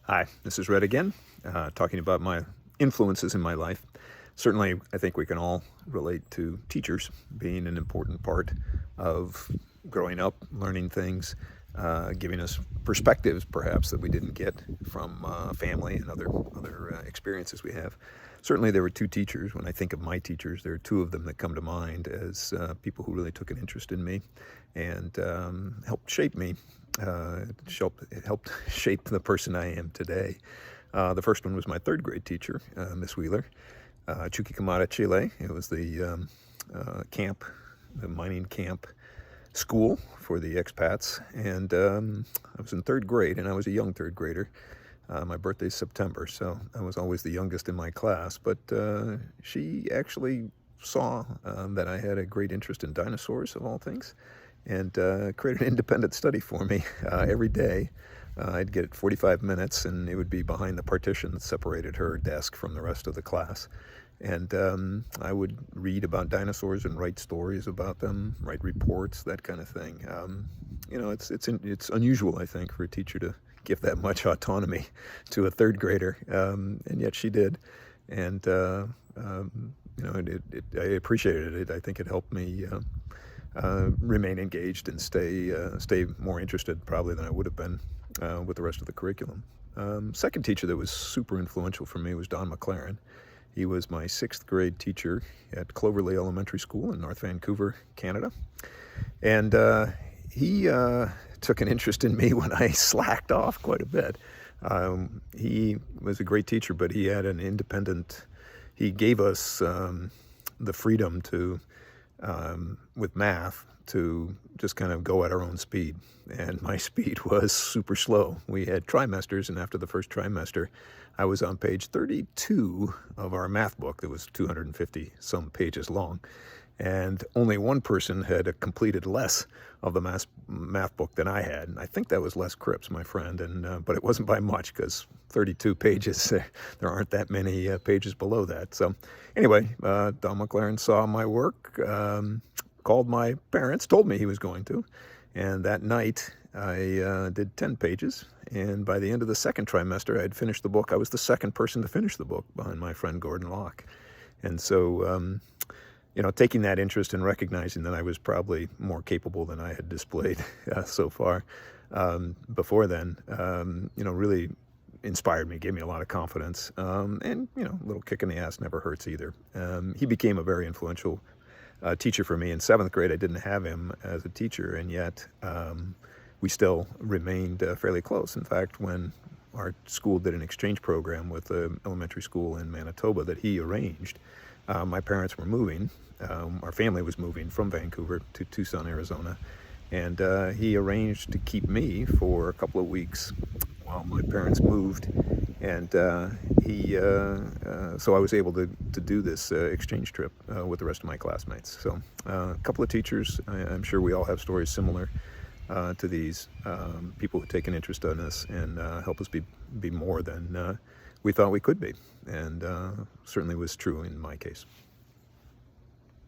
Hi, this is Red again, talking about my influences in my life. Certainly, I think we can all relate to teachers being an important part of growing up, learning things, giving us perspectives perhaps that we didn't get from family and other experiences we have. Certainly, there were two teachers. When I think of my teachers, there are two of them that come to mind as people who really took an interest in me and helped shape me. It helped shape the person I am today. The first one was my third grade teacher, Miss Wheeler, Chuquicamata, Chile. It was the the mining camp school for the expats, and I was in third grade, and I was a young third grader. My birthday's September, so I was always the youngest in my class, but she actually saw that I had a great interest in dinosaurs, of all things, and created an independent study for me every day. I'd get 45 minutes, and it would be behind the partition that separated her desk from the rest of the class. And I would read about dinosaurs and write stories about them, write reports, that kind of thing. It's unusual, I think, for a teacher to give that much autonomy to a third grader, and yet she did. And I appreciated it. I think it helped me remain engaged and stay more interested probably than I would have been with the rest of the curriculum. Second teacher that was super influential for me was Don McLaren. He was my sixth grade teacher at Cloverley Elementary School in North Vancouver, Canada. And he took an interest in me when I slacked off quite a bit. He was a great teacher, but he had he gave us the freedom to, with math, to just kind of go at our own speed. And my speed was super slow. We had trimesters, and after the first trimester, I was on page 32 of our math book that was 250 some pages long. And only one person had completed less of the math book than I had. And I think that was Les Cripps, my friend, but it wasn't by much, because 32 pages, there aren't that many pages below that. So anyway, Don McLaren saw my work, called my parents, told me he was going to, and that night I did 10 pages, and by the end of the second trimester I had finished the book. I was the second person to finish the book behind my friend Gordon Locke. And so taking that interest and recognizing that I was probably more capable than I had displayed so far before then, really inspired me, gave me a lot of confidence, and a little kick in the ass never hurts either. He became a very influential teacher for me. In seventh grade, I didn't have him as a teacher, and yet we still remained fairly close. In fact, when our school did an exchange program with an elementary school in Manitoba that he arranged, my parents were moving. Our family was moving from Vancouver to Tucson, Arizona, and he arranged to keep me for a couple of weeks while my parents moved, and so I was able to do this exchange trip with the rest of my classmates. So a couple of teachers, I'm sure we all have stories similar to these, people who take an interest in us and help us be more than we thought we could be, and certainly was true in my case.